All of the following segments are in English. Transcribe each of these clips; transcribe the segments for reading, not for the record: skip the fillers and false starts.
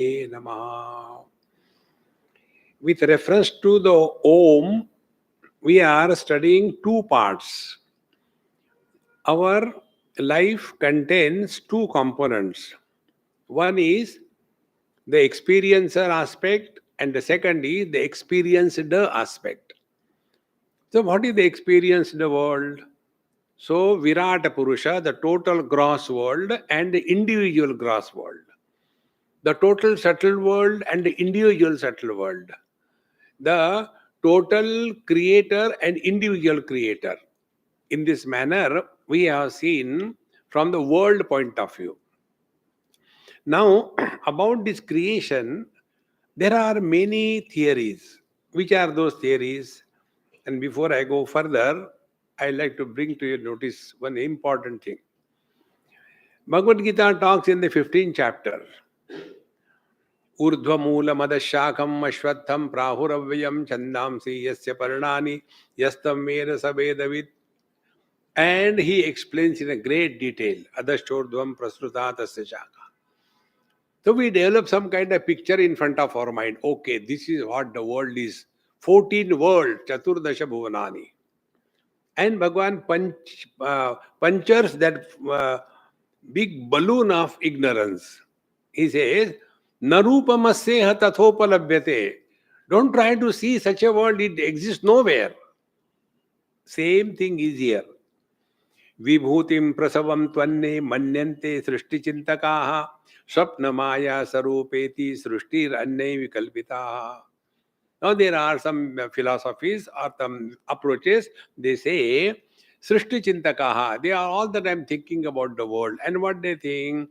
Namaha. With reference to the Om, we are studying two parts. Our life contains two components. One is the experiencer aspect, and the second is the experienced aspect. So, what is the experienced world? So, Virata Purusha, the total gross world, and the individual gross world. The total subtle world and the individual subtle world. The total creator and individual creator. In this manner, we have seen from the world point of view. Now, about this creation, there are many theories. Which are those theories? And before I go further, I like to bring to your notice one important thing. Bhagavad Gita talks in the 15th chapter. ऊर्ध्वमूलमदशाखम् अश्वत्थं प्राहुरव्ययं छन्दांसि यस्य पर्णानि यस्तं वेद स वेदवित्. And he explains in a great detail. Adashtordhvam prasruta tasya shaka. So we develop some kind of picture in front of our mind. Okay, this is what the world is. 14 world, Chaturdasha Bhuvanani. And Bhagavan punctures that big balloon of ignorance. He says, Narupamasyeha tathopalabhyate. Don't try to see such a world, it exists nowhere. Same thing is here. Vibhutim prasavam tvanne manyante srishti chintakaha swapna maya sarupeti srishtir annai vikalpitaha. Now there are some philosophies or some approaches. They say srishti chintakaha. They are all the time thinking about the world. And what they think?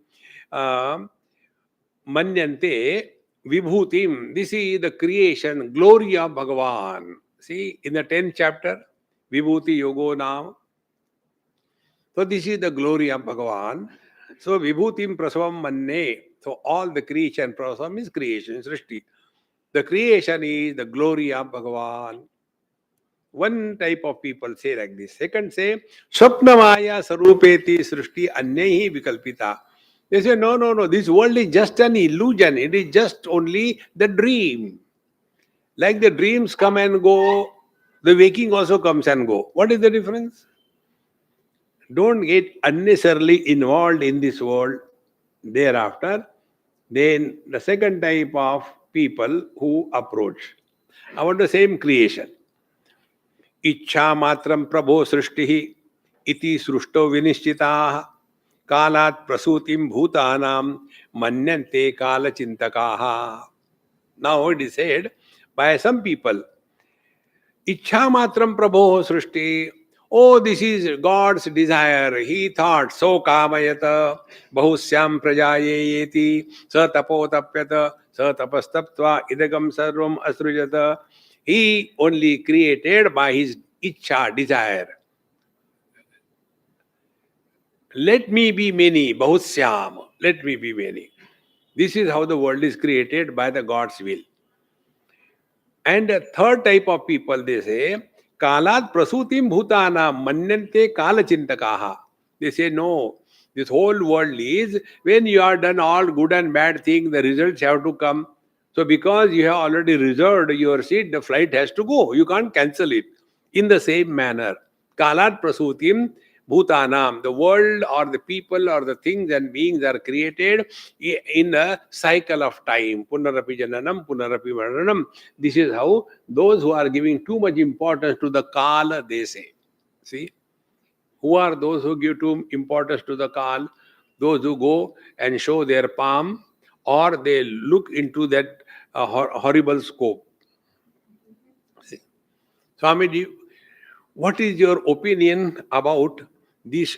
Manyante vibhutim. This is the creation, glory of Bhagavan. See, in the 10th chapter, Vibhuti Yogo now. So this is the glory of Bhagavan. So vibhutim prasavam manne. So all the creation, prasam is creation, srishti. The creation is the glory of Bhagavan. One type of people say like this. Second say, Swapnamaya sarupeti srishti anyahi vikalpita. They say, no, this world is just an illusion. It is just only the dream. Like the dreams come and go, the waking also comes and go. What is the difference? Don't get unnecessarily involved in this world. Thereafter, then the second type of people who approach about the same creation. Ichha matram prabho srishtihi iti srushto vinishchitaha kalat prasutim bhutanam manyante kala chintakaha. Now it is said by some people, Ichha matram prabho srishti. Oh, this is God's desire. He thought, so kamayata bahusyam prajayeti sa tapotapyata sa tapastaptva idagam sarvam asrujata. He only created by his ichha, desire. Let me be many, bahusyam. Let me be many. This is how the world is created by the God's will. And the third type of people, they say, Kalat prasutim bhutana manyante kala chintakaha. They say, no, this whole world is, when you are done all good and bad things, the results have to come. So because you have already reserved your seat, the flight has to go. You can't cancel it. In the same manner, Kalat prasutim bhutanam, the world or the people or the things and beings are created in a cycle of time. Punarapi jananam, punarapi maranam. This is how those who are giving too much importance to the kala, they say. See? Who are those who give too importance to the kal? Those who go and show their palm or they look into that horrible scope. See? Swamiji, what is your opinion about this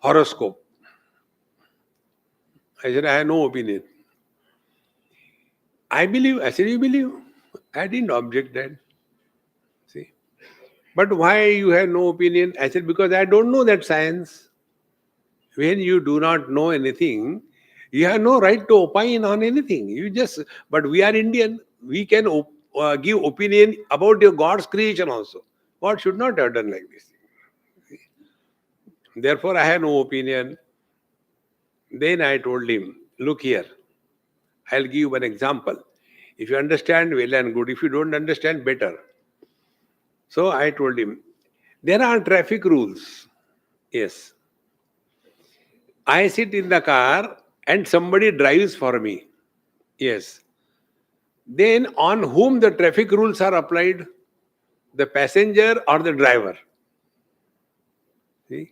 horoscope? I said, I have no opinion. I believe. I said, you believe? I didn't object that. See? But why you have no opinion? I said, because I don't know that science. When you do not know anything, you have no right to opine on anything. But we are Indian. We can give opinion about your God's creation also. God should not have done like this. Therefore, I have no opinion. Then I told him, look here, I'll give you one example. If you understand, well and good. If you don't understand, better. So I told him, there are traffic rules. Yes. I sit in the car and somebody drives for me. Yes. Then on whom the traffic rules are applied? The passenger or the driver? See?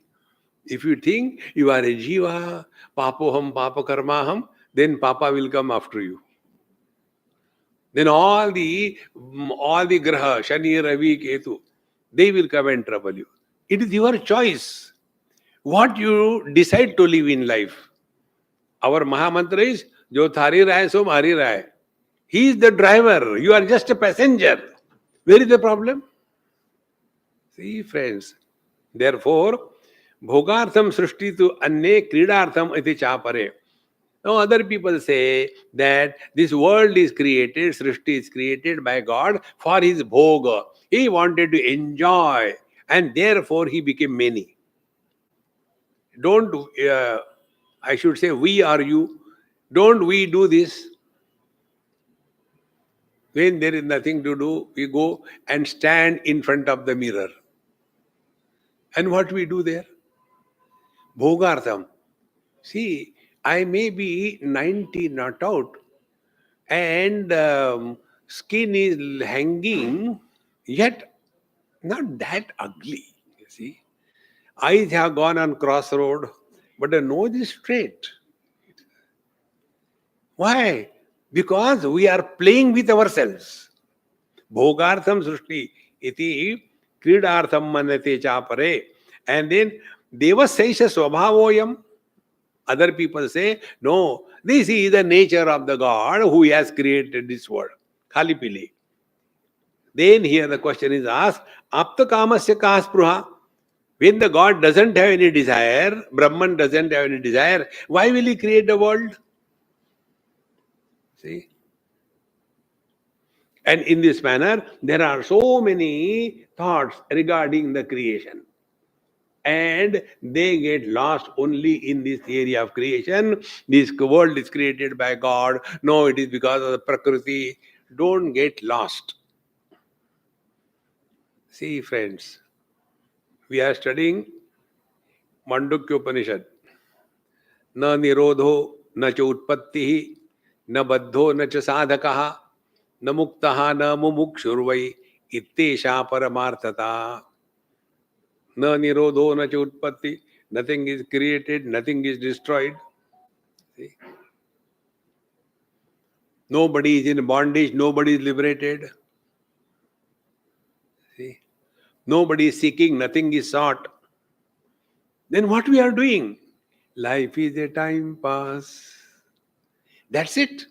If you think you are a jiva, papoham, papakarmaham, then Papa will come after you. Then all the graha, Shani, Ravi, Ketu, they will come and trouble you. It is your choice. What you decide to live in life. Our Mahamantra is, Jo thari rahe, so mari rahe. He is the driver. You are just a passenger. Where is the problem? See, friends. Therefore, bhogartham srishti tu anne kridartham iti chapare. Now, other people say that this world is created, srishti is created by God for his bhoga. He wanted to enjoy, and therefore he became many. Don't, I should say, we or you, don't we do this? When there is nothing to do, we go and stand in front of the mirror. And what we do there? Bhogartham. See, I may be 90 not out, and skin is hanging, yet not that ugly. You see, eyes have gone on crossroad, but the nose is straight. Why? Because we are playing with ourselves. Bhogartham srushti iti kridartham manate chapare. And then devasaisha swabhavoyam. Other people say, no, this is the nature of the God who has created this world. Khali pili. Then here the question is asked, apta kamasya kaspruha. When the God doesn't have any desire, Brahman doesn't have any desire, why will he create the world? See? And in this manner, there are so many thoughts regarding the creation. And they get lost only in this area of creation. This world is created by God. No, it is because of the Prakriti. Don't get lost. See, friends, we are studying Mandukyopanishad. Na nirodho, na cha utpattihi, na baddho, na cha sadhakaha, na muktaha, na mumukshurvai, ittesha paramarthata. Na nirodho, na cha utpatti. Nothing is created, nothing is destroyed. See? Nobody is in bondage, nobody is liberated. See? Nobody is seeking, nothing is sought. Then what we are doing? Life is a time pass. That's it.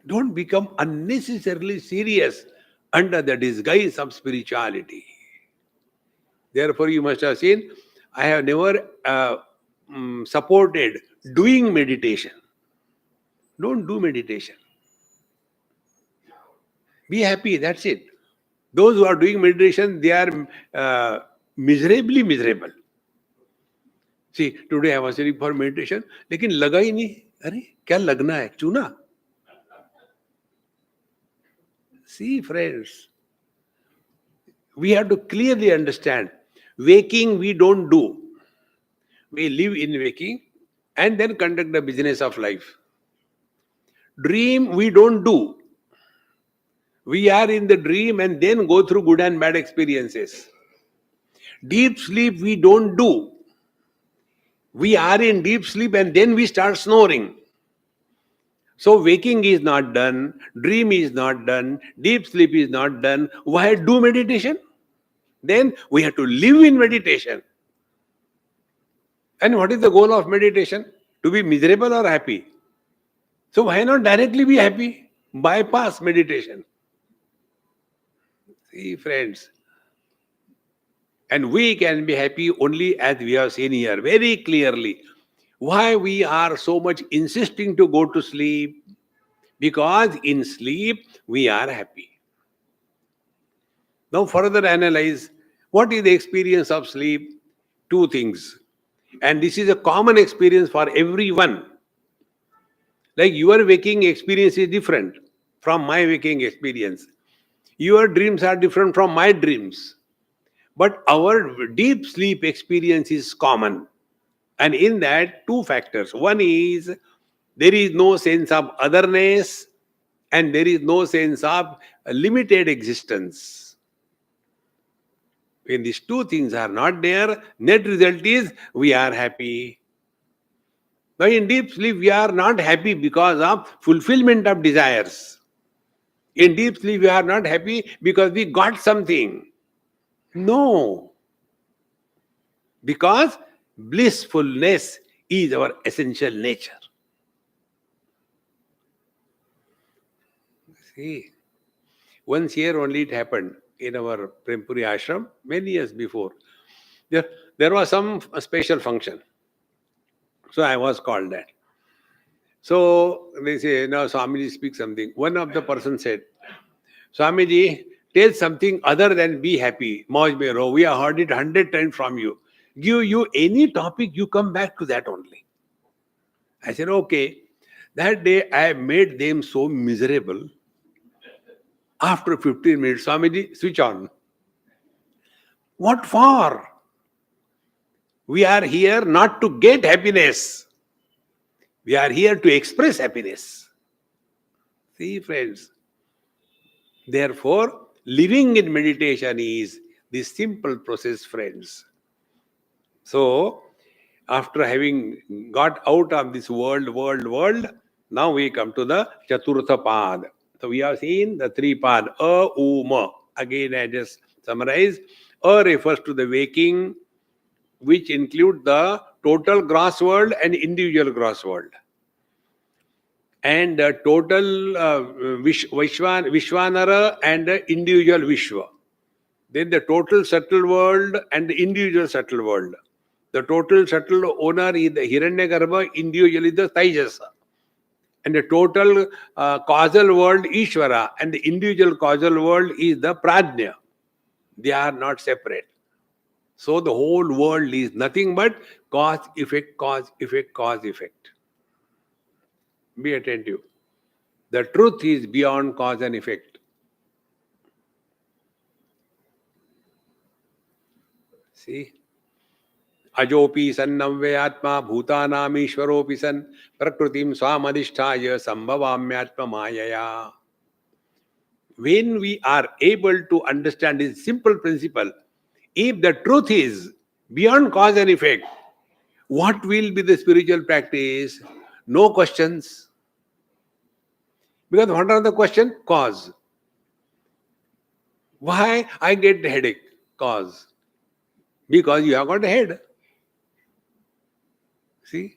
Don't become unnecessarily serious under the disguise of spirituality. Therefore, you must have seen, I have never supported doing meditation. Don't do meditation. Be happy, that's it. Those who are doing meditation, they are miserably miserable. See, today I was sitting for meditation, लेकिन लगा ही नहीं. अरे क्या लगना है? चूना. See, friends, we have to clearly understand, waking we don't do. We live in waking and then conduct the business of life. Dream we don't do. We are in the dream and then go through good and bad experiences. Deep sleep we don't do. We are in deep sleep and then we start snoring. So waking is not done, dream is not done, deep sleep is not done. Why do meditation? Then we have to live in meditation. And what is the goal of meditation? To be miserable or happy? So why not directly be happy? Bypass meditation. See, friends. And we can be happy only as we have seen here very clearly. Why we are so much insisting to go to sleep? Because in sleep we are happy. Now further analyze, what is the experience of sleep? Two things. And this is a common experience for everyone. Like your waking experience is different from my waking experience. Your dreams are different from my dreams. But our deep sleep experience is common. And in that, two factors. One is there is no sense of otherness and there is no sense of limited existence. When these two things are not there, net result is we are happy. Now, in deep sleep, we are not happy because of fulfillment of desires. In deep sleep, we are not happy because we got something. No. Because blissfulness is our essential nature. See, once here only it happened in our Prempuri ashram, many years before. There was some special function. So I was called that. So they say, now Swamiji speaks something. One of the person said, Swamiji, tell something other than be happy. Mauj mein raho. We have heard it 100 times from you. Give you any topic, you come back to that only. I said, okay. That day I made them so miserable. After 15 minutes, Swamiji, switch on. What for? We are here not to get happiness. We are here to express happiness. See, friends. Therefore, living in meditation is this simple process, friends. So, after having got out of this world, now we come to the Chaturtha Pad. So, we have seen the three pad, A, U, Ma. Again, I just summarize. A refers to the waking, which include the total gross world and individual gross world. And the total Vishwanara and the individual Vishwa. Then the total subtle world and the individual subtle world. The total subtle owner is the Hiranyagarbha, individual is the Taijasa. And the total causal world Ishvara and the individual causal world is the Prajna. They are not separate. So the whole world is nothing but cause, effect, cause, effect, cause, effect. Be attentive. The truth is beyond cause and effect. See? Ajopi sannavvyatma bhutanam ishvaropi san prakritim swamadhisthaya sambhavamyatma mayaya. When we are able to understand this simple principle, if the truth is beyond cause and effect, what will be the spiritual practice? No questions. Because what are the question? Cause. Why I get headache? Cause. Because you have got a head. See?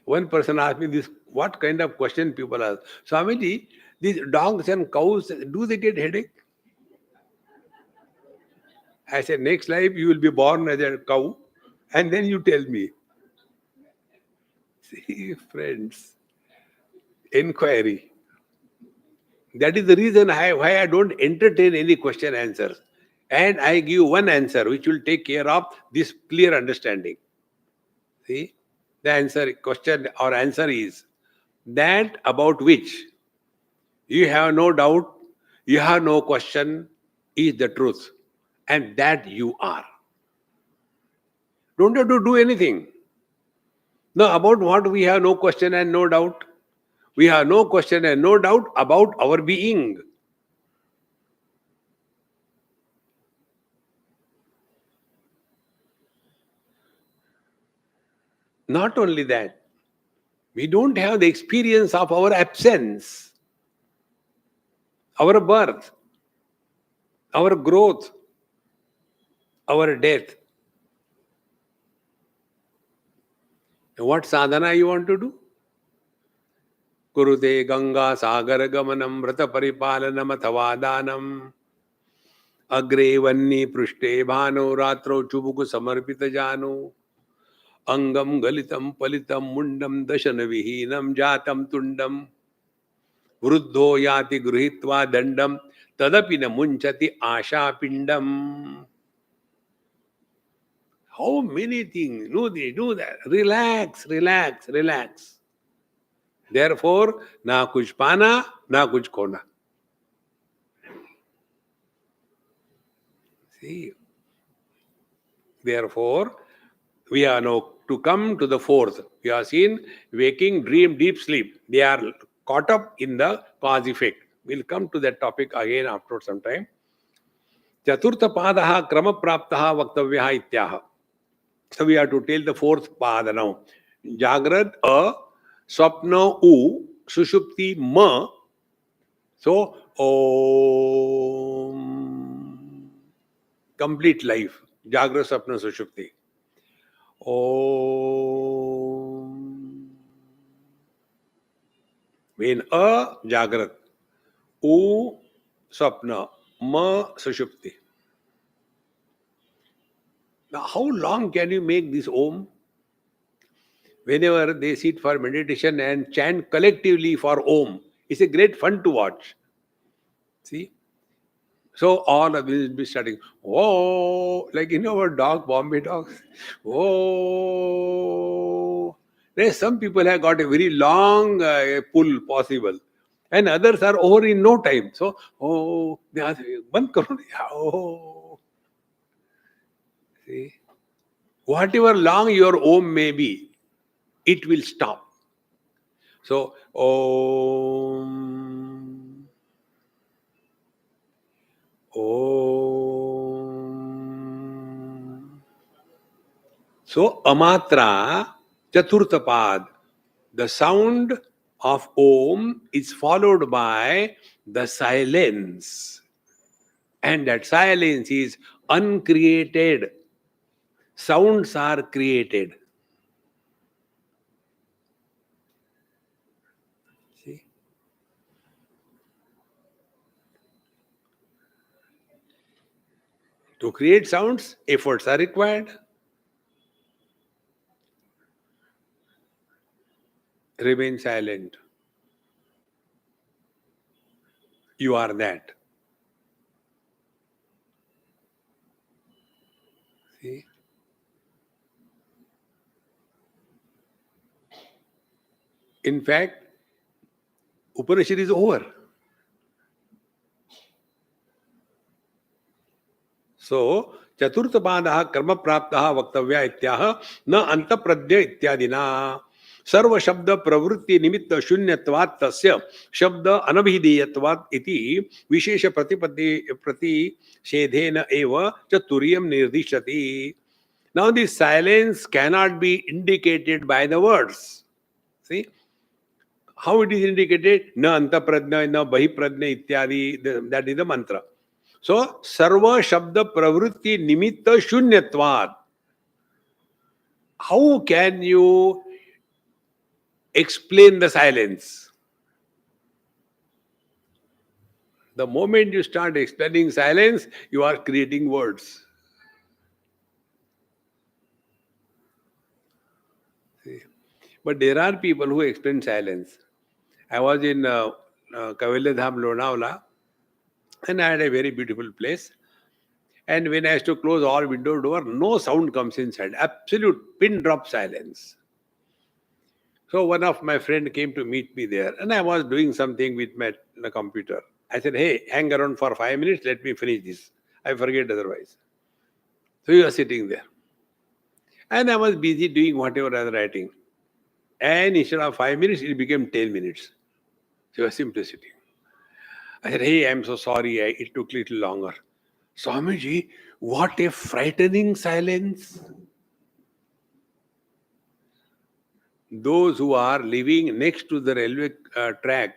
One person asked me this, what kind of question people ask? Swamiji, these dogs and cows, do they get headache? I said, next life you will be born as a cow and then you tell me. See, friends, inquiry. That is the reason why I don't entertain any question answers. And I give one answer which will take care of this clear understanding. See, the answer, question or answer is that about which you have no doubt, you have no question, is the truth. And that you are. Don't have to do anything. Now, about what we have no question and no doubt. We have no question and no doubt about our being. Not only that, we don't have the experience of our absence, our birth, our growth, our death. What sadhana you want to do? Kurute Ganga Sagar Gamanam Vrata Paripalanam Athavadanam Agre Vanni Prushte Bhano Ratro Chubuku Samarpita Jano Angam Galitam Palitam Mundam Dashana Vihinam Jatam Tundam Vruddho Yati Gruhitva Dandam Tadapina Munchati Asha Pindam. How many things? Do this, do that. Relax, relax, relax. Therefore, na kuch pana, na kuch khona. See, therefore, we are now to come to the fourth. We are seen waking, dream, deep sleep. They are caught up in the cause effect. We'll come to that topic again after some time. Chaturtha padaha krama praptaha vaktavyaha ityaha. So we have to tell the fourth pada now. Jagrad a, swapna u, sushupti ma. So om, complete life. Jagrad, swapna, sushupti. Om. When a Jagrat, U Swapna, Ma Sushupti. Now, how long can you make this Om? Whenever they sit for meditation and chant collectively for Om, it's a great fun to watch. See? So all of this will be starting, oh, like our dog, Bombay dogs. Oh. There's some people have got a very long pull possible. And others are over in no time. So, oh, they are band karo na. Oh. See? Whatever long your Om may be, it will stop. So, Om. Om. So, Amatra, Chaturthapad, the sound of Om is followed by the silence. And that silence is uncreated. Sounds are created. See? To create sounds, efforts are required. Remain silent. You are that. See? In fact, Upanishad is over. So, Chaturthapadaha karma praptaha vaktavya ityaha na antapradya ityadina. सर्व शब्द प्रवृत्ति निमित्त शून्यत्वात् तस्य शब्द अनभिधेयत्वात् इति विशेष प्रतिषेधेन एव चतुर्यं निर्दिशति. Now this silence cannot be indicated by the words. See how it is indicated? Na antapradya, na bahipradya ityadi. That is the mantra. So sarva shabda pravritti nimitta shunyatvat. How can you explain the silence? The moment you start explaining silence, you are creating words. See? But there are people who explain silence. I was in Kavilya Dham, Lonavala, and I had a very beautiful place. And when I used to close all window door, no sound comes inside. Absolute pin drop silence. So one of my friend came to meet me there, and I was doing something with my computer. I said, hey, hang around for 5 minutes, let me finish this. I forget otherwise. So he was sitting there. And I was busy doing whatever I was writing. And instead of 5 minutes, it became 10 minutes. So he was simply sitting. I said, hey, I'm so sorry, it took a little longer. Swamiji, what a frightening silence. Those who are living next to the railway track,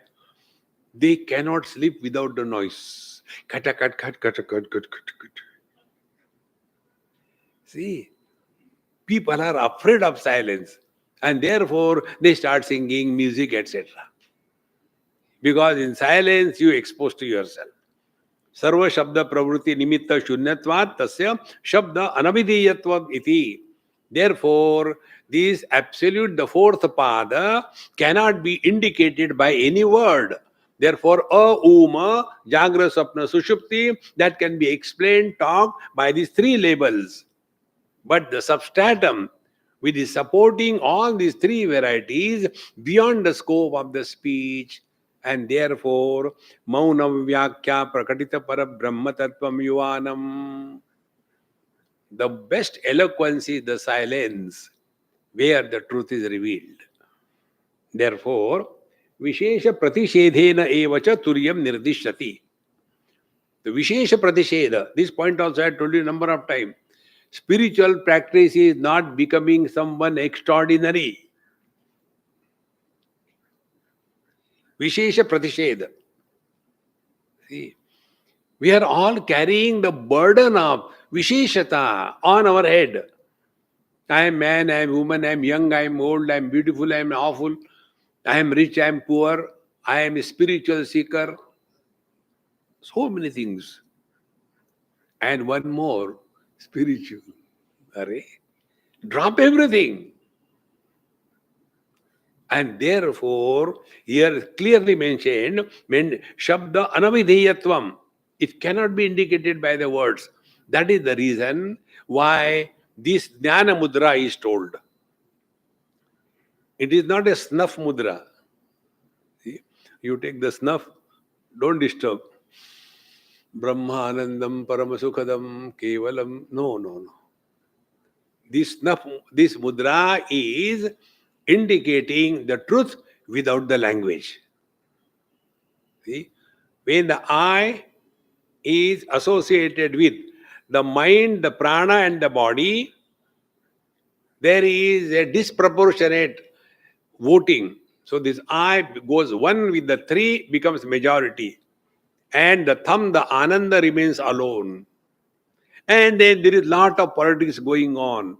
they cannot sleep without the noise. Cut, cut, cut, cut, cut, cut, cut. See, people are afraid of silence, and therefore they start singing music, etc. Because in silence you expose to yourself. Sarva shabda pravruti nimitta shunyatvat tasya shabda anavidiyatvat iti. Therefore, this absolute, the fourth pada, cannot be indicated by any word. Therefore, uma, jagra, sapna, sushupti, that can be explained, talked by these three labels. But the substratum, which is supporting all these three varieties beyond the scope of the speech. And therefore, Maunam Vyakya Prakatita Para Brahma Tattvam Yuvanam. The best eloquence is the silence where the truth is revealed. Therefore, Vishesha Pratishedhena Evacha Turyam Nirdishyati. The Vishesha Pratishedha, this point also I had told you a number of times. Spiritual practice is not becoming someone extraordinary. Vishesha Pratishedha. See, we are all carrying the burden of Visheshata on our head. I am man, I am woman, I am young, I am old, I am beautiful, I am awful, I am rich, I am poor, I am a spiritual seeker. So many things. And one more, spiritual. Array. Drop everything. And therefore, here clearly mentioned, Shabda Anavideyatvam. It cannot be indicated by the words. That is the reason why this Jnana Mudra is told. It is not a snuff mudra. See? You take the snuff, don't disturb. Brahma Anandam Paramasukhadam Kevalam. No. This mudra is indicating the truth without the language. See? When the I is associated with the mind, the prana and the body, there is a disproportionate voting. So this I goes one with the three, becomes majority. And the thumb, the ananda remains alone. And then there is lot of politics going on.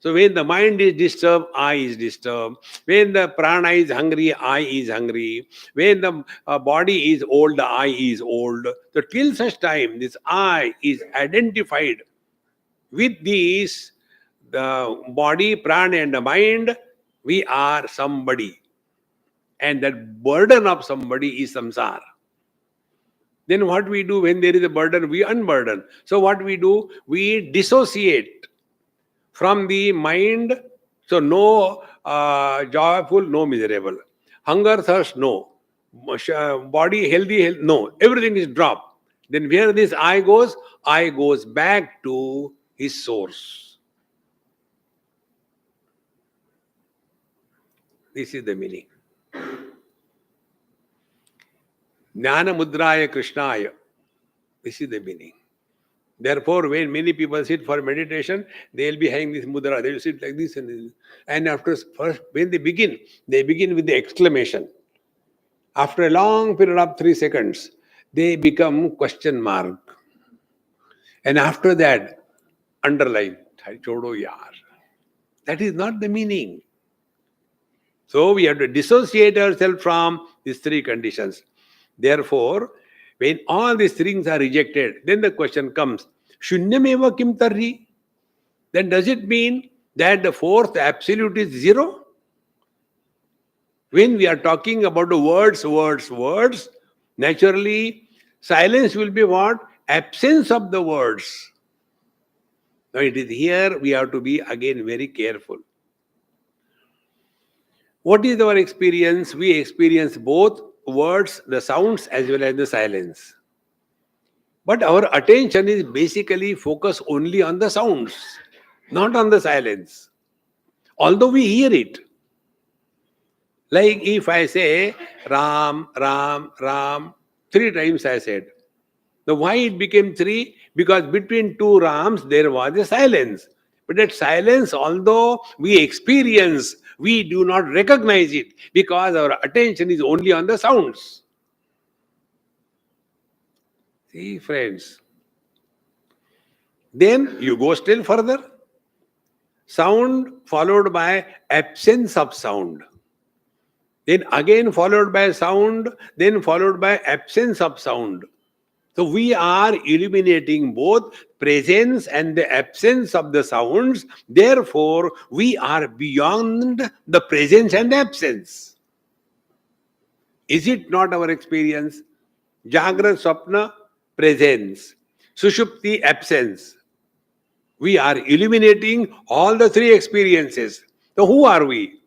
So when the mind is disturbed, I is disturbed. When the prana is hungry, I is hungry. When the body is old, the I is old. So till such time, this I is identified with these, the body, prana and the mind, we are somebody. And that burden of somebody is samsara. Then what we do when there is a burden, we unburden. So what we do? We dissociate from the mind. So no joyful, no miserable. Hunger, thirst, no. Body healthy, no. Everything is dropped. Then where this I goes back to his source. This is the meaning. Jnana Mudraya Krishnaya. This is the meaning. Therefore, when many people sit for meditation, they will be having this mudra. They will sit like this and after first, when they begin with the exclamation. After a long period of 3 seconds, they become question mark. And after that, underline, chodo yaar. That is not the meaning. So we have to dissociate ourselves from these three conditions. Therefore, when all these things are rejected, then the question comes, Shunyameva kim tarhi? Then does it mean that the fourth absolute is zero? When we are talking about the words, naturally, silence will be what? Absence of the words. Now it is here we have to be again very careful. What is our experience? We experience both words, the sounds as well as the silence. But our attention is basically focused only on the sounds, not on the silence. Although we hear it. Like if I say Ram, Ram, Ram, 3 times I said. Now why it became 3? Because between 2 Rams there was a silence. But that silence, although we experience, we do not recognize it because our attention is only on the sounds. See, friends. Then you go still further. Sound followed by absence of sound. Then again followed by sound, then followed by absence of sound. So we are eliminating both presence and the absence of the sounds. Therefore, we are beyond the presence and absence. Is it not our experience? Jagrat, Swapna, presence. Sushupti, absence. We are eliminating all the three experiences. So who are we?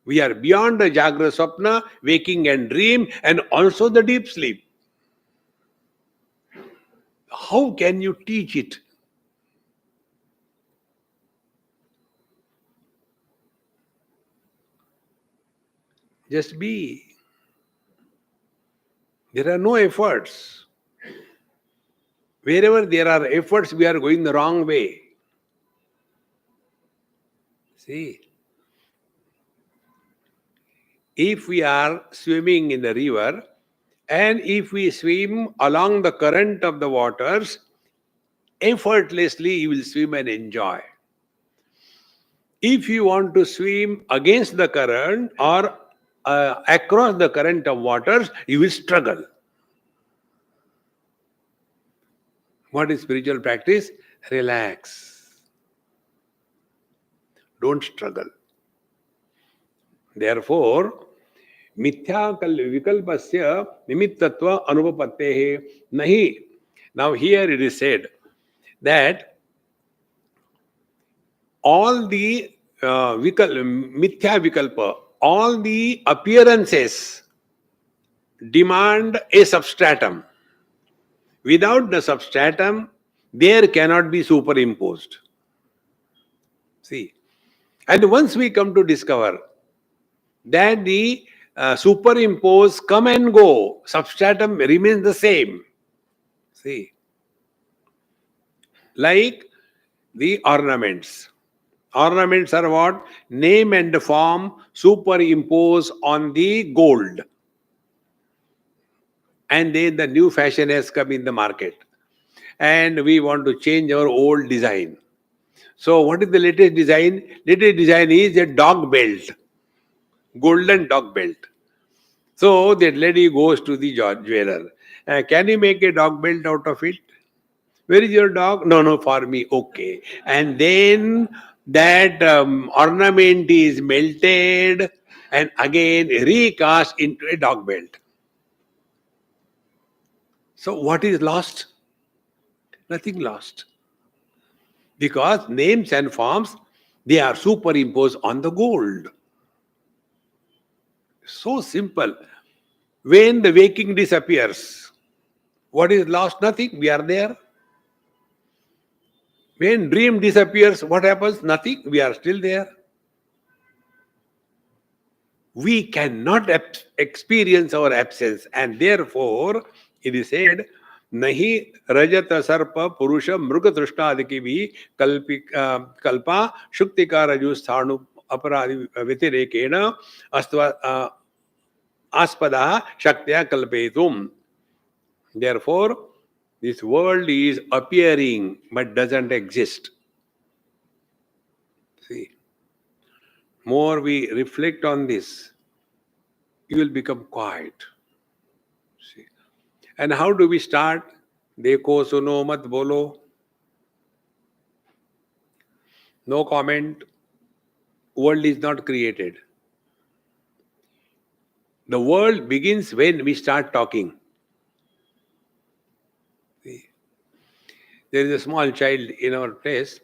We are beyond the Jagra Swapna, waking and dream, and also the deep sleep. How can you teach it? Just be. There are no efforts. Wherever there are efforts, we are going the wrong way. See, if we are swimming in the river, and if we swim along the current of the waters, effortlessly you will swim and enjoy. If you want to swim against the current or across the current of waters, you will struggle. What is spiritual practice? Relax. Don't struggle. Therefore, मिथ्या विकल्पस्य निमित्तत्व अनुपपत्तेः nahi. Now here it is said that all the mithya vikalpa, all the appearances demand a substratum. Without the substratum, there cannot be superimposed. See, and once we come to discover that the superimpose come and go, substratum remains the same. See, like the ornaments. Ornaments are what? Name and form superimpose on the gold. And then the new fashion has come in the market. And we want to change our old design. So what is the latest design? Latest design is a dog belt. Golden dog belt. So that lady goes to the jeweler. Can you make a dog belt out of it? Where is your dog? No, for me. Okay. And then that ornament is melted and again recast into a dog belt. So what is lost? Nothing lost. Because names and forms, they are superimposed on the gold. So simple. When the waking disappears, what is lost? Nothing. We are there. When dream disappears, what happens? Nothing. We are still there. We cannot experience our absence, and therefore it is said, nahi rajata sarpa purusha mruga trushnadiki bhi kalpa shuktika raju sthanu aparadi vitirekena aspada shaktya kalpetum. Therefore, this world is appearing but doesn't exist. See, more we reflect on this, you will become quiet. See. And how do we start? Dekho suno mat bolo. No comment. World is not created. The world begins when we start talking. See. There is a small child in our place.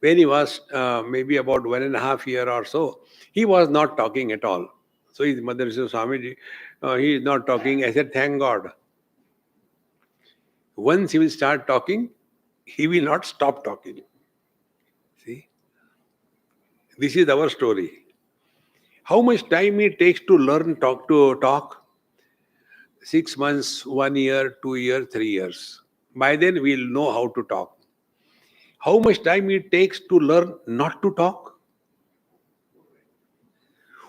When he was maybe about 1.5 years or so, he was not talking at all. So his mother said, Swamiji, he is not talking. I said, thank God. Once he will start talking, he will not stop talking. See, this is our story. How much time it takes to learn talk? 6 months, 1 year, 2 years, 3 years. By then we'll know how to talk. How much time it takes to learn not to talk?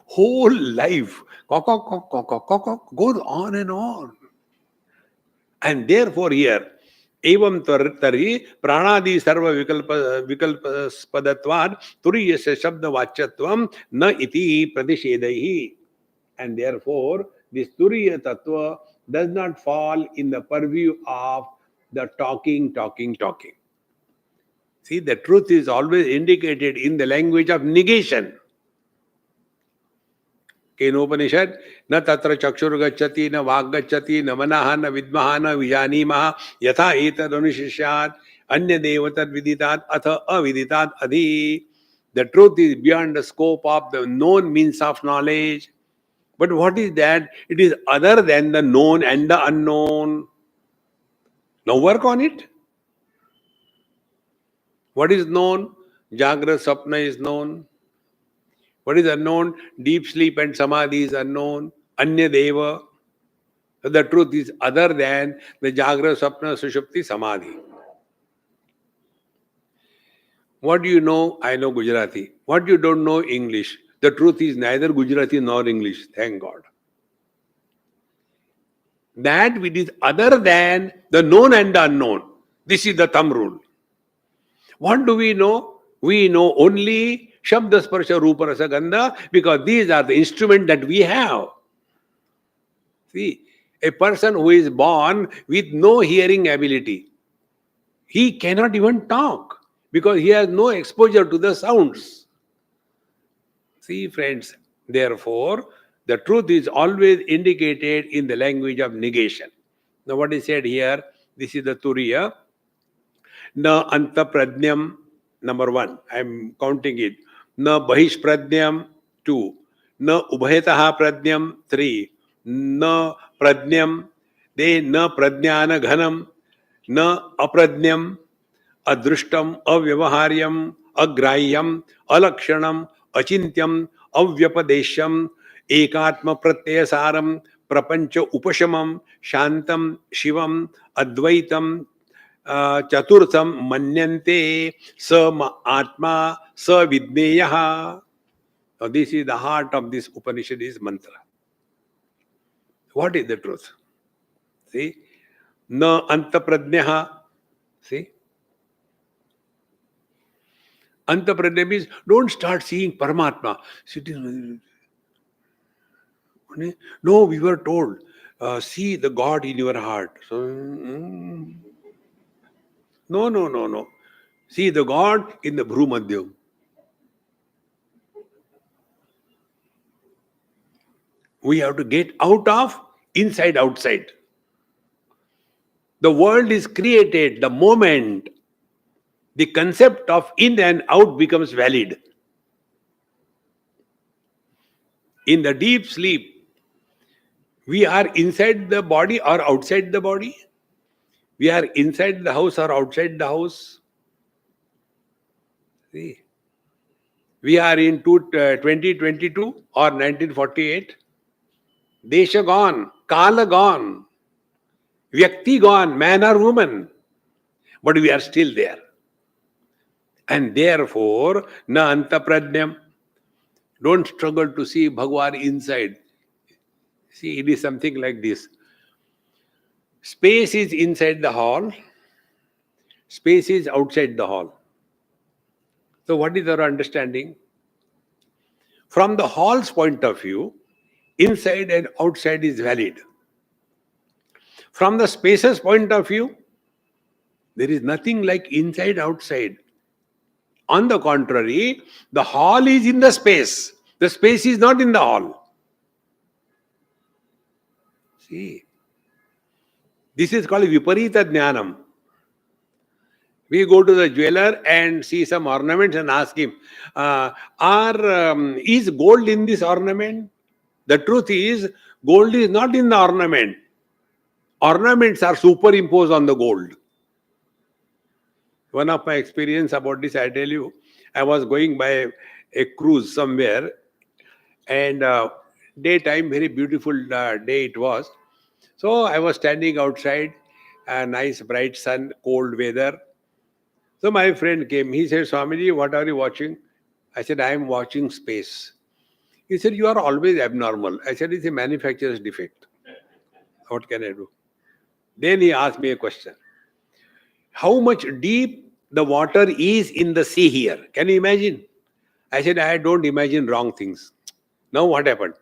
Whole life goes on and on. And therefore here, evam tari pranadi sarva vikalpadatvad turiyasya shabda vachyatvam na iti pradishedaihi. And therefore, this turiya tattva does not fall in the purview of the talking. See, the truth is always indicated in the language of negation. Kenopanishad, na tatra chakshur gacchati, na vag gacchati, na manaha, na vidmaha, na vijanimah, yatha etad anushishyat, anya devatad viditat, atha aviditat adhi. The truth is beyond the scope of the known means of knowledge. But what is that? It is other than the known and the unknown. Now work on it. What is known? Jagra Sapna is known. What is unknown? Deep sleep and Samadhi is unknown. Anya Deva. The truth is other than the Jagra Sapna Sushupti Samadhi. What do you know? I know Gujarati. What you don't know? English. The truth is neither Gujarati nor English. Thank God. That which is other than the known and the unknown. This is the thumb rule. What do we know? We know only Shabda Sparsha Rupa Rasa Gandha because these are the instruments that we have. See, a person who is born with no hearing ability, he cannot even talk because he has no exposure to the sounds. See, friends, therefore, the truth is always indicated in the language of negation. Now, what is said here, this is the Turiya. Na anta pradnyam, number 1, I am counting it. Na bahish pradnyam, 2. Na ubhayataha pradnyam, 3. Na pradnyam, then na pradnyana ghanam, na apradnyam, adrushtam, avyavaharyam, agrahyam, alakshanam, achintyam, avyapadesham, ekatma pratyasaram, prapancha upashamam, shantam, shivam, advaitam, chaturtham manyante sa atma sa vidneyaha. Now this is the heart of this Upanishad is mantra. What is the truth? See? Na anta pradnyaha. See? Anta pradnya means don't start seeing Paramatma. No, we were told, see the God in your heart. So, No. See the God in the Bhrumadhyam. We have to get out of inside, outside. The world is created the moment the concept of in and out becomes valid. In the deep sleep, we are inside the body or outside the body. We are inside the house or outside the house. See, we are in 2022 or 1948. Desha gone, Kala gone, Vyakti gone, man or woman. But we are still there. And therefore, na anta pradnyam. Don't struggle to see Bhagwan inside. See, it is something like this. Space is inside the hall. Space is outside the hall. So what is our understanding? From the hall's point of view, inside and outside is valid. From the space's point of view, there is nothing like inside, outside. On the contrary, the hall is in the space. The space is not in the hall. See, this is called Viparita Jnanam. We go to the jeweler and see some ornaments and ask him, is gold in this ornament? The truth is, gold is not in the ornament. Ornaments are superimposed on the gold. One of my experience about this, I tell you, I was going by a cruise somewhere and daytime, very beautiful day it was. So I was standing outside, a nice bright sun, cold weather. So my friend came. He said, Swamiji, what are you watching? I said, I am watching space. He said, you are always abnormal. I said, it's a manufacturer's defect. What can I do? Then he asked me a question. How much deep the water is in the sea here? Can you imagine? I said, I don't imagine wrong things. Now what happened?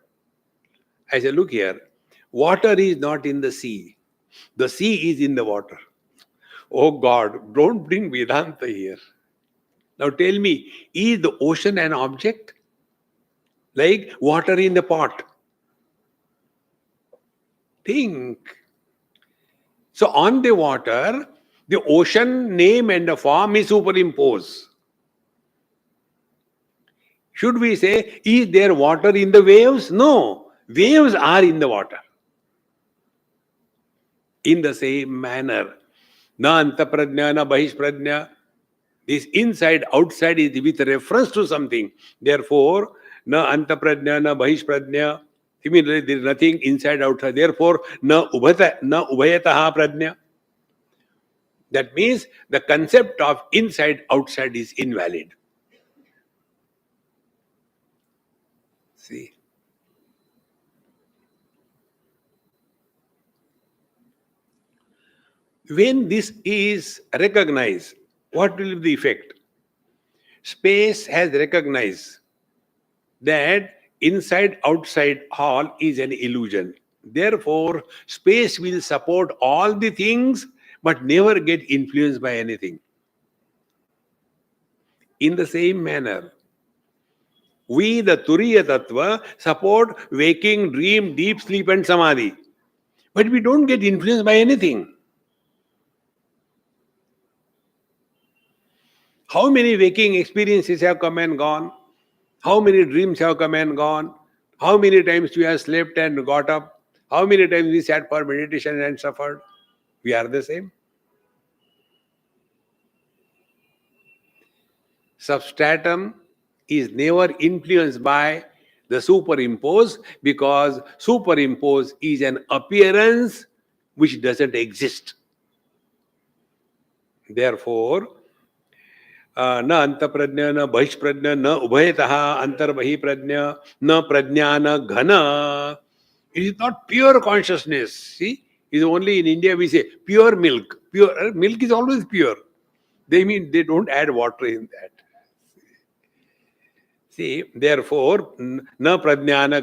I said, look here. Water is not in the sea. The sea is in the water. Oh God, don't bring Vedanta here. Now tell me, is the ocean an object? Like water in the pot. Think. So on the water, the ocean name and the form is superimposed. Should we say, is there water in the waves? No. Waves are in the water. In the same manner, na antapradnya, na bahishpradnya. This inside, outside is with reference to something. Therefore, na antapradnya, na bahishpradnya. Similarly, there is nothing inside, outside. Therefore, na ubhayataha pradnya. That means the concept of inside, outside is invalid. See. When this is recognized, what will be the effect? Space has recognized that inside outside all is an illusion. Therefore, space will support all the things but never get influenced by anything. In the same manner, we, the Turiya Tattva, support waking, dream, deep sleep and samadhi. But we don't get influenced by anything. How many waking experiences have come and gone? How many dreams have come and gone? How many times we have slept and got up? How many times we sat for meditation and suffered? We are the same. Substratum is never influenced by the superimpose, because superimpose is an appearance which doesn't exist. Therefore, na antapradnya, na bahishpradnya, na ubhayataha antarbahi pradnya, na prajnana ghana. It is not pure consciousness. See, it is only in India we say pure milk. Pure milk is always pure. They mean they don't add water in that. See, therefore, na prajnana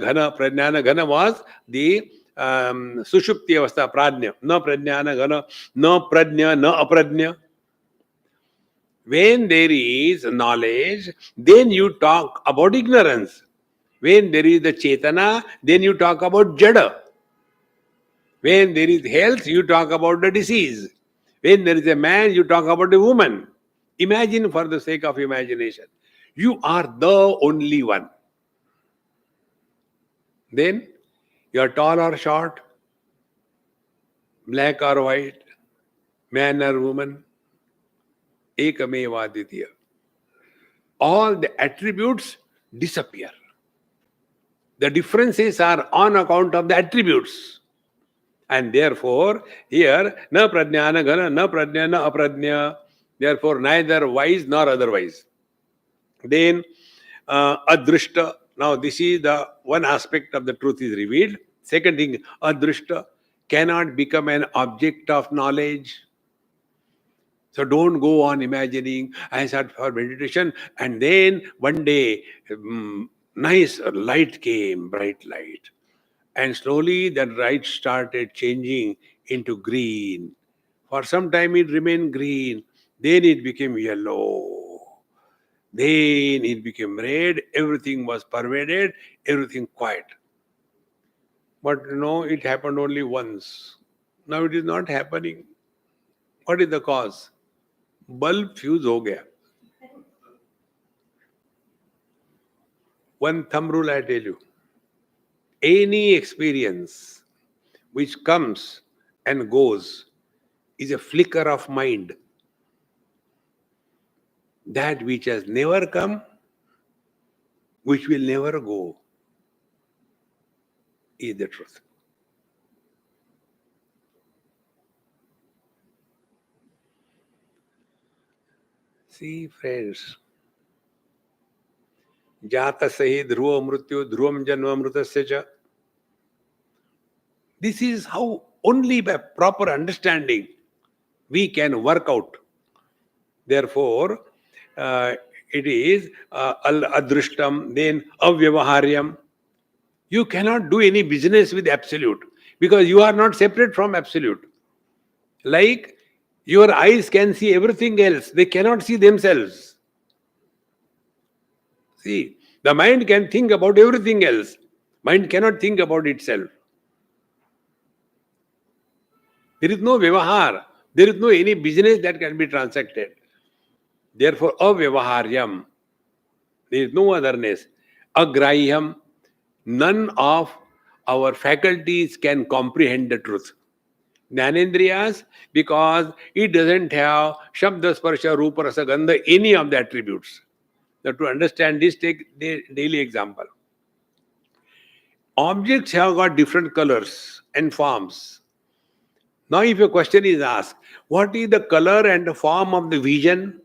ghana was the sushupti avastha, prajna. Na prajnana ghana, na prajna, na aprajna. When there is knowledge, then you talk about ignorance. When there is the chetana, then you talk about jada. When there is health, you talk about the disease. When there is a man, you talk about a woman. Imagine, for the sake of imagination, you are the only one. Then you are tall or short, black or white, man or woman, ekameva aditya. All the attributes disappear. The differences are on account of the attributes. And therefore, here, na prajnana ghana, na prajna, na aprajna. Therefore, neither wise nor otherwise. Then, adrishta. Now, this is the one aspect of the truth is revealed. Second thing, adrishta cannot become an object of knowledge. So don't go on imagining, I sat for meditation and then one day, nice light came, bright light. And slowly that light started changing into green. For some time it remained green. Then it became yellow. Then it became red. Everything was pervaded. Everything quiet. But it happened only once. Now it is not happening. What is the cause? Bulb fuse ho gaya. One thumb rule I tell you. Any experience which comes and goes is a flicker of mind. That which has never come, which will never go, is the truth. See, friends, jata sahi dhruva mrityu dhruvam janma mritasya cha. This is how only by proper understanding we can work out. Therefore, it is adrishtam, then avyavaharyam. You cannot do any business with absolute because you are not separate from absolute. Like your eyes can see everything else, they cannot see themselves. See, the mind can think about everything else. Mind cannot think about itself. There is no vyavahar. There is no any business that can be transacted. Therefore, avyavaharyam. There is no otherness. Agrahyam. None of our faculties can comprehend the truth. Jnanendriyas, because it doesn't have Shabda, Sparsha, Rupa, Rasa, Gandha, any of the attributes. Now, to understand this, take the daily example. Objects have got different colors and forms. Now, if a question is asked, what is the color and the form of the vision?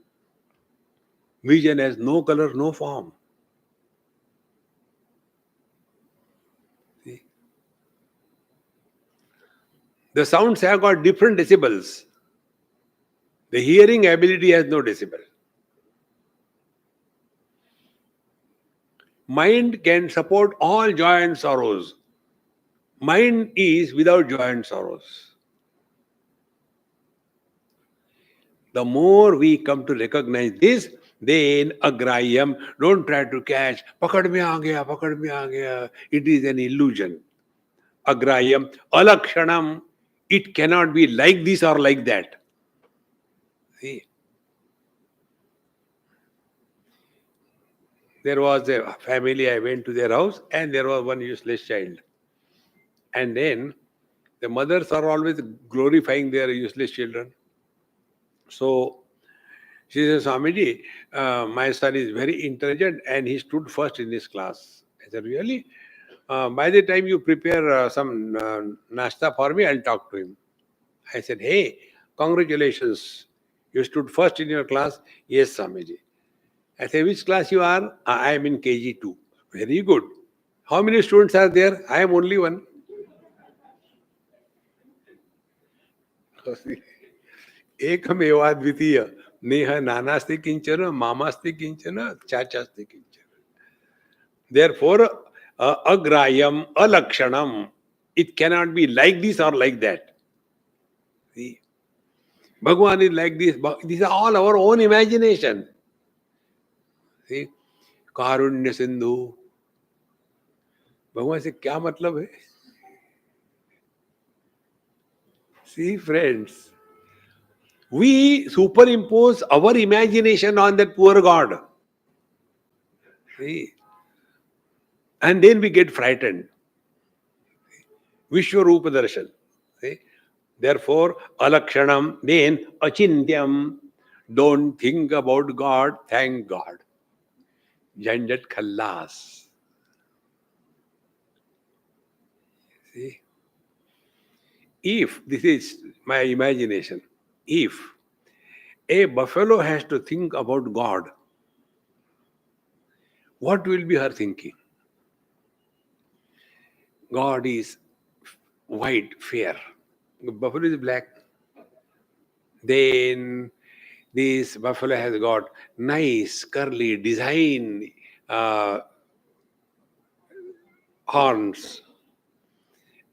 Vision has no color, no form. See? The sounds have got different decibels. The hearing ability has no decibel. Mind can support all joy and sorrows. Mind is without joy and sorrows. The more we come to recognize this, then agrahyam, don't try to catch, pakad mein aa gaya, pakad mein aa gaya. It is an illusion. Agrahyam, alakshanam, it cannot be like this or like that. See? There was a family, I went to their house, and there was one useless child. And then the mothers are always glorifying their useless children. So she says, Swamiji, my son is very intelligent and he stood first in his class. I said, really? By the time you prepare some nashta for me, I'll talk to him. I said, hey, congratulations. You stood first in your class? Yes, Swamiji. I said, which class you are? I am in KG2. Very good. How many students are there? I am only one. एकमेवा द्वितीय नेह नानास्ति किंचन मामास्ति किंचन चाचास्ति किंचन. Therefore, agrahyam, alakshanam, it cannot be like this or like that. See, Bhagwan is like this. These are all our own imagination. See, कारुण्य सिंधु, भगवान से क्या मतलब है? See, friends, we superimpose our imagination on that poor God. See, and then we get frightened. Vishwarupa darshan. See? Therefore, alakshanam, then achintyam. Don't think about God, thank God. Janjat khallas. See? If, this is my imagination, if a buffalo has to think about God, what will be her thinking? God is white, fair. Buffalo is black. Then this buffalo has got nice, curly, design horns.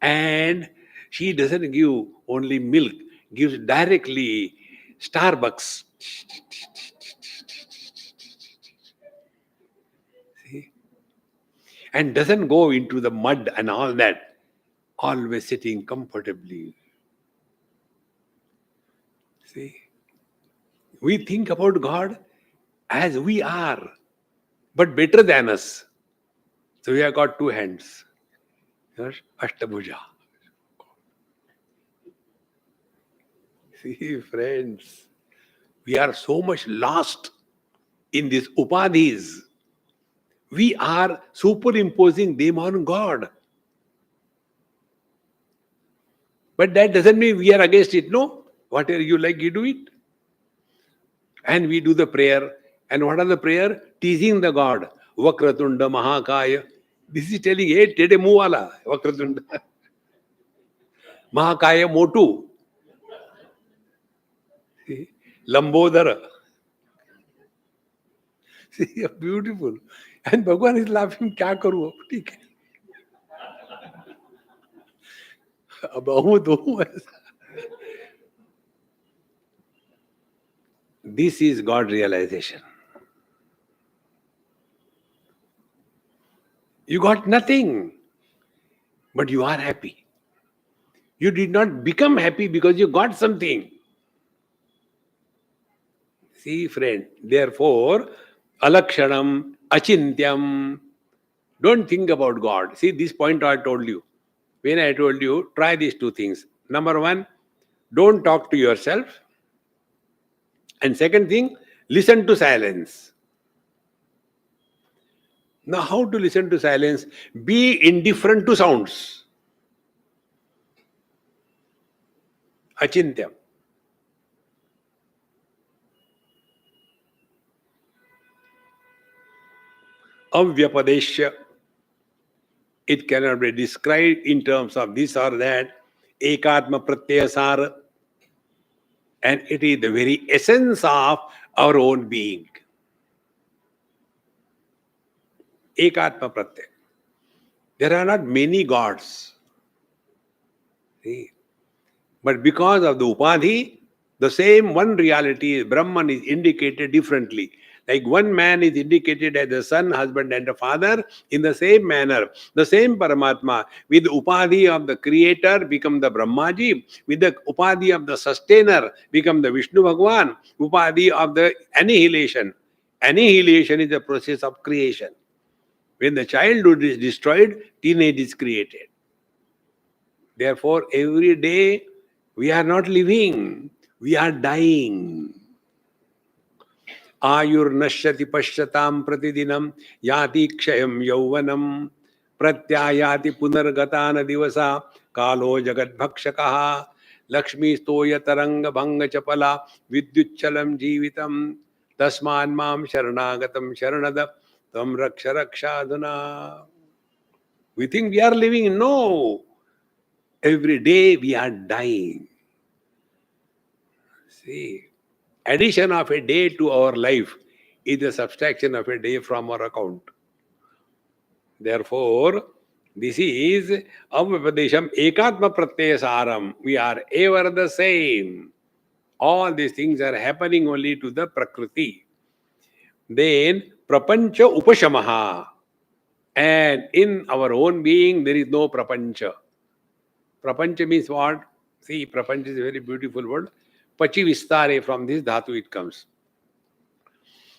And she doesn't give only milk, gives directly Starbucks. See? And doesn't go into the mud and all that. Always sitting comfortably. See? We think about God as we are, but better than us. So we have got two hands. Ashtabhuja. See, friends, we are so much lost in these upadhis. We are superimposing them on God. But that doesn't mean we are against it. No. Whatever you like, you do it. And we do the prayer. And what are the prayer? Teasing the God. Vakratunda Mahakaya. This is telling, hey, tede muwala. Vakratunda. Mahakaya Motu. See? Lambodara. See, beautiful. And Bhagwan is laughing, kya karu? ठीक है. अब हूँ दो ऐसा. This is God realization. You got nothing, but you are happy. You did not become happy because you got something. See, friend, therefore, alakshanam, achintyam, don't think about God. See, this point I told you. When I told you, try these two things. Number one, don't talk to yourself. And second thing, listen to silence. Now, how to listen to silence? Be indifferent to sounds. Achintyam. Avyapadeshya. It cannot be described in terms of this or that. Ekatma pratyasara. And it is the very essence of our own being. Ekatma pratyaya. There are not many gods. See? But because of the upadhi, the same one reality, Brahman, is indicated differently. Like one man is indicated as a son, husband, and a father, in the same manner, the same Paramatma, with the upadhi of the creator, become the Brahmaji, with the upadhi of the sustainer, become the Vishnu Bhagwan, upadhi of the annihilation. Annihilation is the process of creation. When the childhood is destroyed, teenage is created. Therefore, every day we are not living, we are dying. Ayur nashyati pashyatam pratidinam yati kshayam yauvanam pratyayati punargatana divasa kalo jagat bhakshakaha lakshmi stoya taranga bhanga chapala vidyuchalam jivitam tasman mam sharanagatam sharanada tam raksha rakshaduna. We think we are living. No. Every day we are dying. See, addition of a day to our life is the subtraction of a day from our account. Therefore, this is avapadesham ekatma pratyasaram. We are ever the same. All these things are happening only to the prakriti. Then prapancha upashamaha. And in our own being there is no prapancha. Prapancha means what? See, prapancha is a very beautiful word. Pachi vistare, from this dhatu it comes.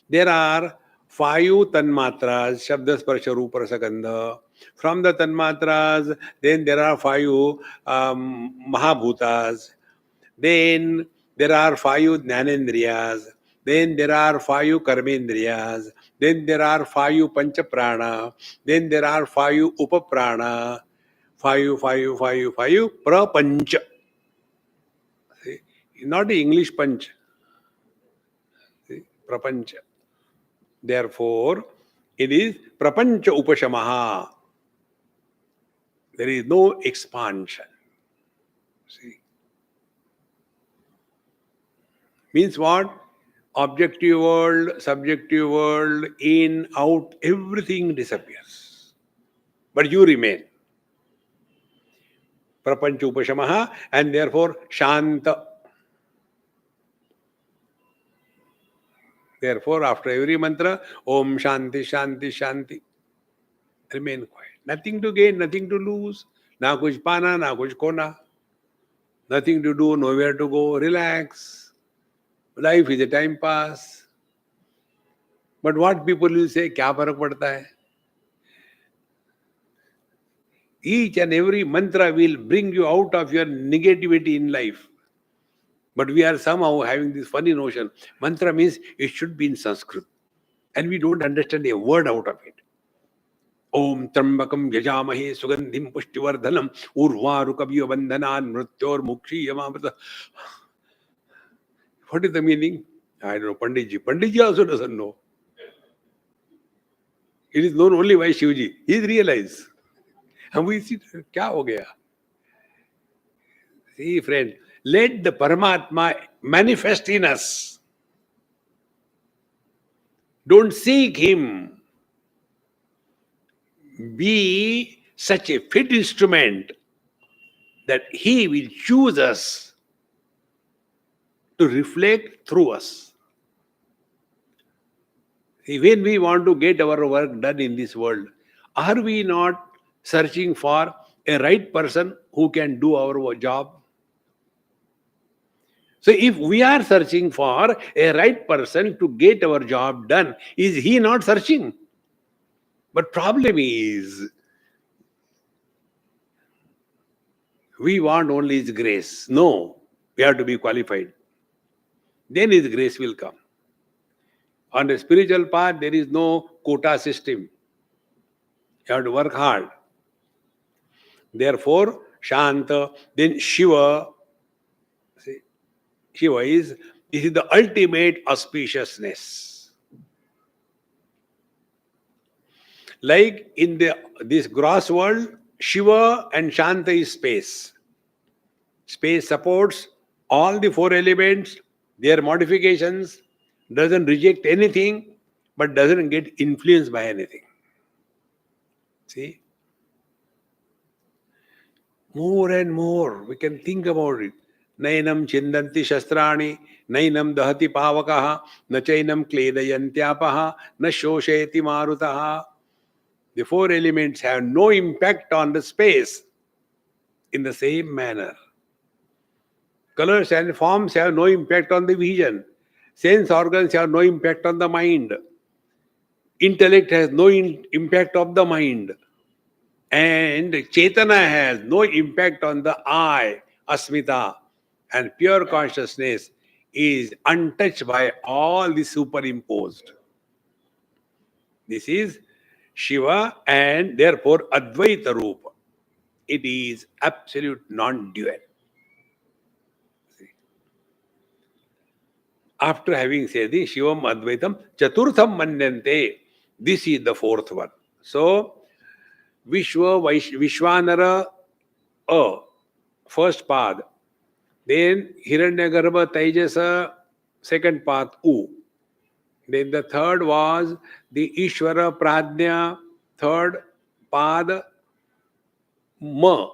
There are 5 tanmatras, Shabda, Sparsha, Rupa, Rasa, Gandha. From the tanmatras, then there are 5 Mahabhutas. Then there are 5 Jnanendriyas. Then there are 5 Karmendriyas. Then there are 5 Panchaprana. Then there are 5 Upaprana. 5, Prapancha. See? Not the English punch. See? Prapancha. Therefore, it is prapancha upashamaha. There is no expansion. See? Means what? Objective world, subjective world, in, out, everything disappears. But you remain. Prapancha upashamaha, and therefore shanta. Therefore, after every mantra, Om Shanti, Shanti, Shanti. Remain quiet. Nothing to gain, nothing to lose. Na kuch pana, na kuch kona. Nothing to do, nowhere to go. Relax. Life is a time pass. But what people will say, kya farak padta hai? Each and every mantra will bring you out of your negativity in life. But we are somehow having this funny notion. Mantra means it should be in Sanskrit. And we don't understand a word out of it. Om Trambakam Yajamahe Sugandhim Pushtivardhanam Urvaru Kaviya Bandhanan Mrityor Mukshi Yamamrita. What is the meaning? I don't know. Panditji. Panditji also doesn't know. It is known only by Shivji. He realized. And we see, kya ho gaya? See, friend, let the Paramatma manifest in us. Don't seek him. Be such a fit instrument that he will choose us to reflect through us. See, when we want to get our work done in this world, are we not searching for a right person who can do our job? So if we are searching for a right person to get our job done, is he not searching? But problem is, we want only his grace. No, we have to be qualified. Then his grace will come. On the spiritual path, there is no quota system. You have to work hard. Therefore, Shanta, then Shiva. See, Shiva is the ultimate auspiciousness. Like in this gross world, Shiva and Shanta is space. Space supports all the four elements, their modifications, doesn't reject anything, but doesn't get influenced by anything. See? More and more, we can think about it. Nainam chindanti shastrani, nainam dahati pavakaha, na chainam kledayantyaapaha, na shosheti marutaha. The four elements have no impact on the space in the same manner. Colors and forms have no impact on the vision. Sense organs have no impact on the mind. Intellect has no impact of the mind. And Chetana has no impact on the I, Asmita. And pure consciousness is untouched by all the superimposed. This is Shiva and therefore Advaita Rupa. It is absolute non-dual. After having said this, Shivam Advaitam, Chaturtham Manyante. This is the fourth one. So, Vishwanara, first path. Then Hiranyagarbha Taijasa, second path, U. Then the third was the Ishvara Pradnya, third path, Ma.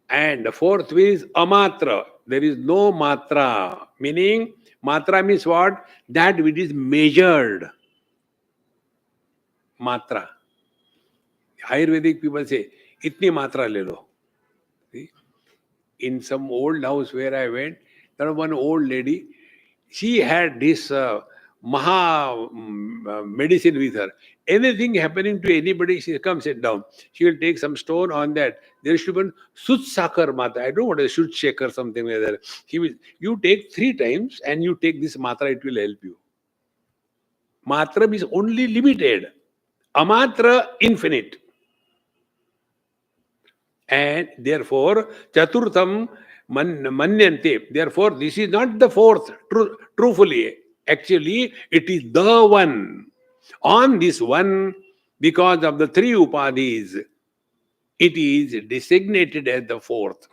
And the fourth is Amatra. There is no Matra. Meaning, Matra means what? That which is measured. Matra. Ayurvedic people say, itni matra le lo. See? In some old house where I went, there was one old lady. She had this medicine with her. Anything happening to anybody, she come sit down. She will take some stone on that. There should be Sut Sakar Matra. I don't want a Sut Shaker, something like that. You take 3 times and you take this Matra, it will help you. Matra is only limited. Amatra, infinite. And therefore, Chaturtham Manyante. Therefore, this is not the fourth, truthfully. Actually, it is the one. On this one, because of the 3 upadhis, it is designated as the fourth.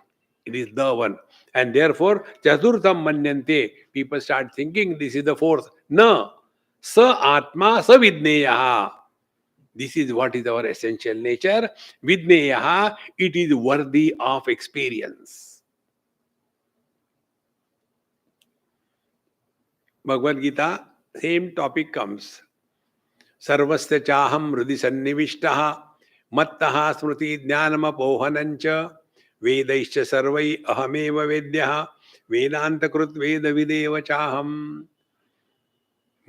It is the one. And therefore, Chaturtham Manyante. People start thinking this is the fourth. No. Sa Atma Sa Vidneyaha. This is what is our essential nature. Vidneyaha, it is worthy of experience. Bhagavad Gita, same topic comes. Sarvasya chaham hrudi sannivishtaha mattaha smriti jnanam apohanancha vedaischa sarvai ahameva vedyaha vedanta krut veda videva chaham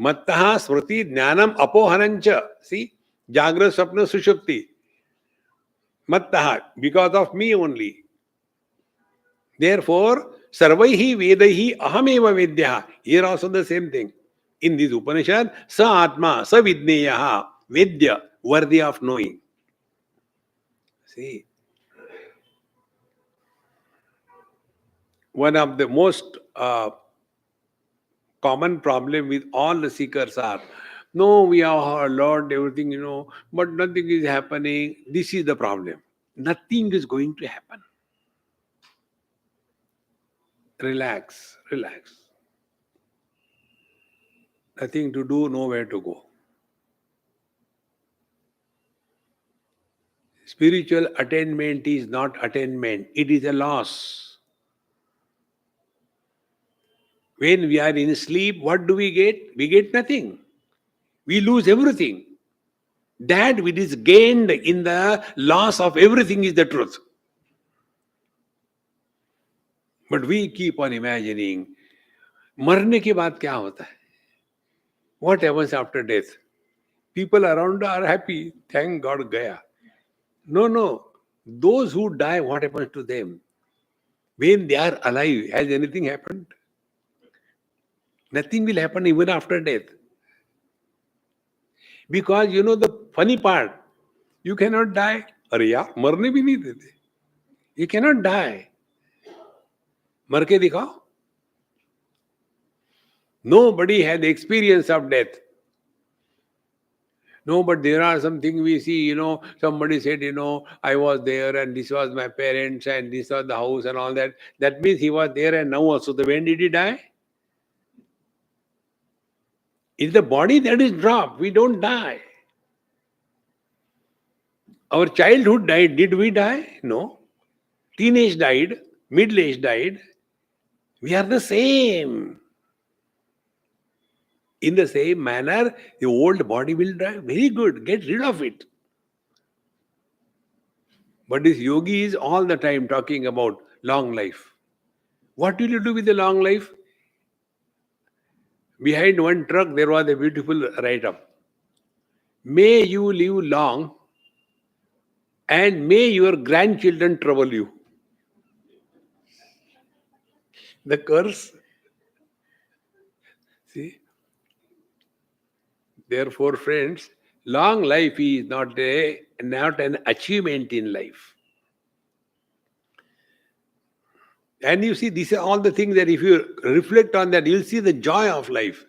mattaha smriti jnanam apohanancha. See? Jagra, Swapna, Sushupti. Mattaha, because of me only. Therefore, Sarvaihi Vedaihi Ahameva Vedyaha. Here also the same thing. In this Upanishad, Sa Atma, Sa Vidneyaha, Vedya, worthy of knowing. See, one of the most common problem with all the seekers are, no, we have learned everything, but nothing is happening. This is the problem. Nothing is going to happen. Relax, relax. Nothing to do, nowhere to go. Spiritual attainment is not attainment. It is a loss. When we are in sleep, what do we get? We get nothing. We lose everything. That which is gained in the loss of everything is the truth. But we keep on imagining, मरने के बाद क्या होता है? What happens after death? People around are happy. Thank God, gaya. No, no. Those who die, what happens to them? When they are alive, has anything happened? Nothing will happen even after death. Because you know the funny part, you cannot die. अरे यार मरने भी नहीं देते. You cannot die. मर के दिखाओ. Nobody had the experience of death. No, but there are some things we see, somebody said, I was there and this was my parents and this was the house and all that. That means he was there and now also. When did he die? It's the body that is dropped. We don't die. Our childhood died. Did we die? No. Teenage died. Middle age died. We are the same. In the same manner, the old body will die. Very good. Get rid of it. But this yogi is all the time talking about long life. What will you do with the long life? Behind one truck, there was a beautiful write-up. May you live long and may your grandchildren trouble you. The curse. See? Therefore, friends, long life is not an achievement in life. And you see, these are all the things that if you reflect on that, you'll see the joy of life.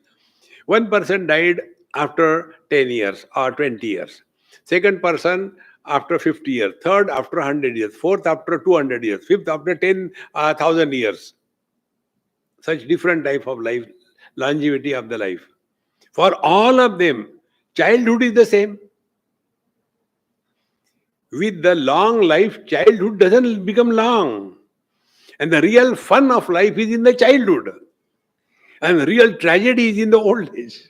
One person died after 10 years or 20 years. Second person after 50 years. Third after 100 years. Fourth after 200 years. Fifth after 10,000 years. Such different type of life, longevity of the life. For all of them, childhood is the same. With the long life, childhood doesn't become long. And the real fun of life is in the childhood. And the real tragedy is in the old age.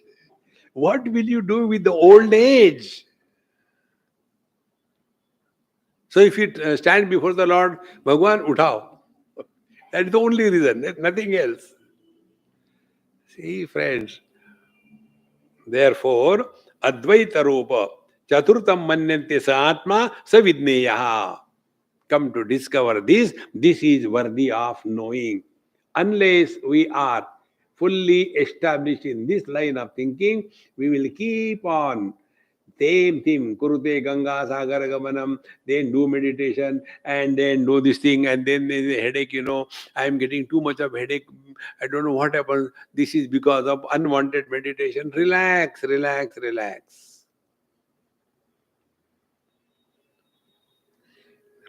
What will you do with the old age? So if you stand before the Lord, Bhagwan, uthao. That is the only reason, nothing else. See, friends. Therefore, Advaita Rupa, Chaturtam Manyante Sa Atma Savidneyaha. Come to discover this is worthy of knowing. Unless we are fully established in this line of thinking, we will keep on same thing, Kurute Ganga Sagar Gamanam, then do meditation and then do this thing and then there's a headache, I am getting too much of headache, I don't know what happens, this is because of unwanted meditation. Relax, relax, relax.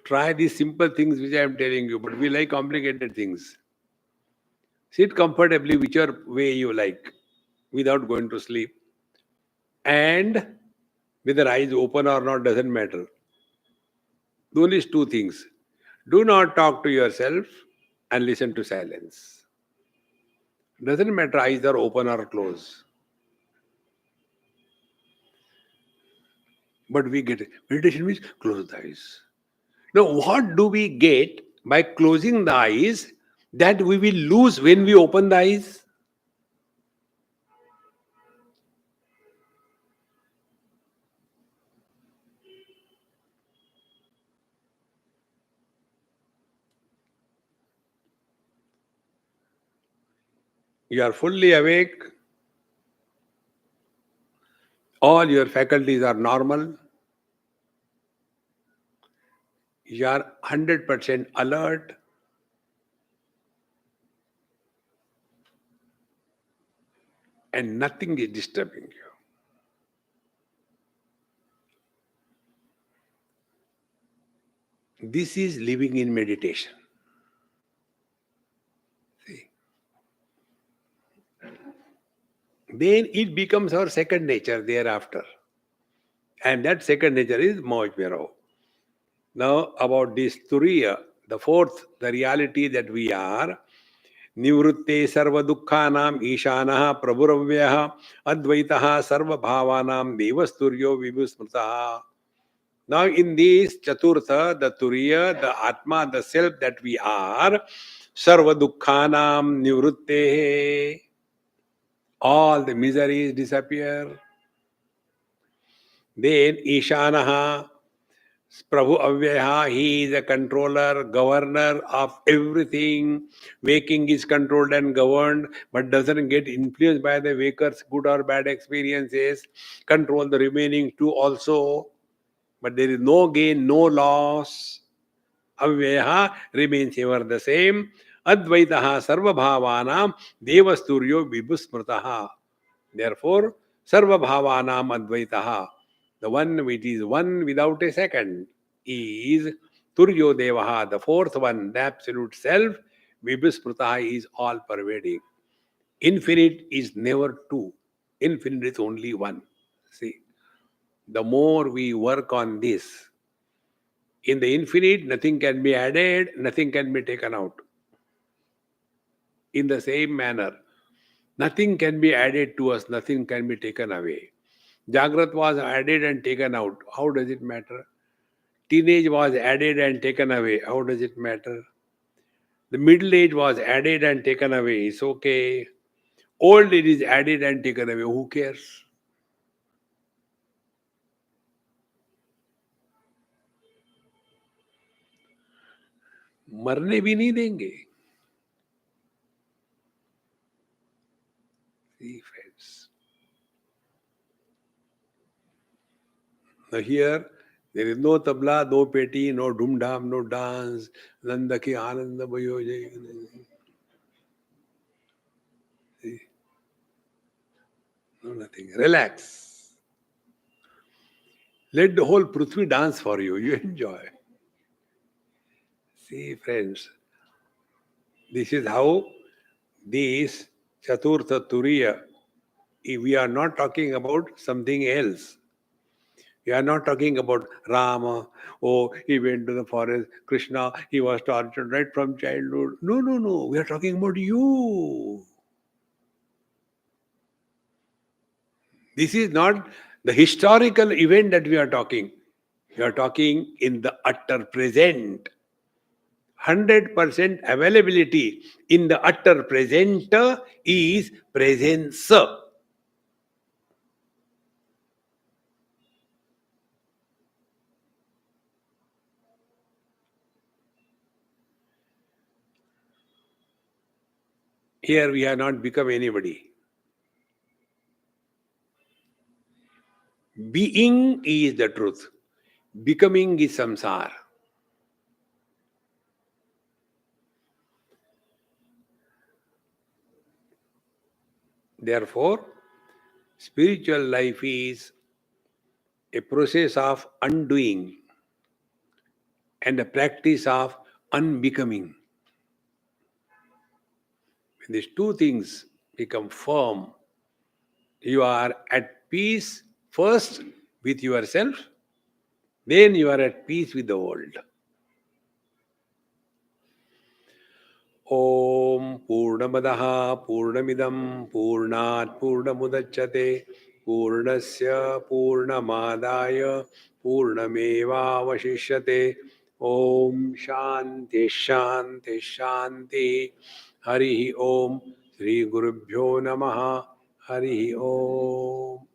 Try these simple things which I am telling you, but we like complicated things. Sit comfortably whichever way you like, without going to sleep. And whether eyes open or not doesn't matter. Only two things. Do not talk to yourself and listen to silence. Doesn't matter eyes are open or closed. But we get it. Meditation means close the eyes. Now, what do we get by closing the eyes that we will lose when we open the eyes? You are fully awake. All your faculties are normal. You are 100% alert. And nothing is disturbing you. This is living in meditation. See? Then it becomes our second nature thereafter. And that second nature is Mojmero. Now about this Turiya, the fourth, the reality that we are, Nivrutte sarva dukkhanam ishanaha prabhuravyaha advaitaha sarva bhavanam devasturyo vibhusmritaha. Now in this Chaturtha, the Turiya, the Atma, the self that we are, Sarva Dukkhanam Nivrutte, all the miseries disappear. Then Ishanaha, Prabhu Avyaha, he is a controller, governor of everything. Waking is controlled and governed, but doesn't get influenced by the waker's good or bad experiences. Control the remaining two also, but there is no gain, no loss. Avyaha remains ever the same. Advaitaha sarvabhavanam devasturyo vibhusmritaha. Therefore, sarvabhavanam advaitaha, the one which is one without a second, is Turyo Devaha, the fourth one, the absolute self. Vibhusmritaha is all pervading. Infinite is never two. Infinite is only one. See, the more we work on this, in the infinite, nothing can be added, nothing can be taken out. In the same manner, nothing can be added to us, nothing can be taken away. Jagrat was added and taken out. How does it matter? Teenage was added and taken away. How does it matter? The middle age was added and taken away. It's okay. Old age is added and taken away. Who cares? मरने भी नहीं देंगे. See, friends. Now here, there is no tabla, no peti, no dhum dham, no dance. Nanda ki ananda bhayo jai. See? No, nothing. Relax. Let the whole Prithvi dance for you. You enjoy. See, friends, this is how this Chaturtha Turiya, we are not talking about something else. We are not talking about Rama. Oh, he went to the forest. Krishna, he was tortured right from childhood. No, no, no. We are talking about you. This is not the historical event that we are talking. We are talking in the utter present. 100% availability in the utter present is presence. Here we have not become anybody. Being is the truth. Becoming is samsara. Therefore, spiritual life is a process of undoing and a practice of unbecoming. When these two things become firm, you are at peace first with yourself, then you are at peace with the world. Om Purnamadaha Purnamidam Purnat Purnamudachyate Purnasya Purnamadaya Purnameva Vashishyate. Om Shanti Shanti Shanti. Hari Om. Shri Gurubhyo Namaha. Hari Om.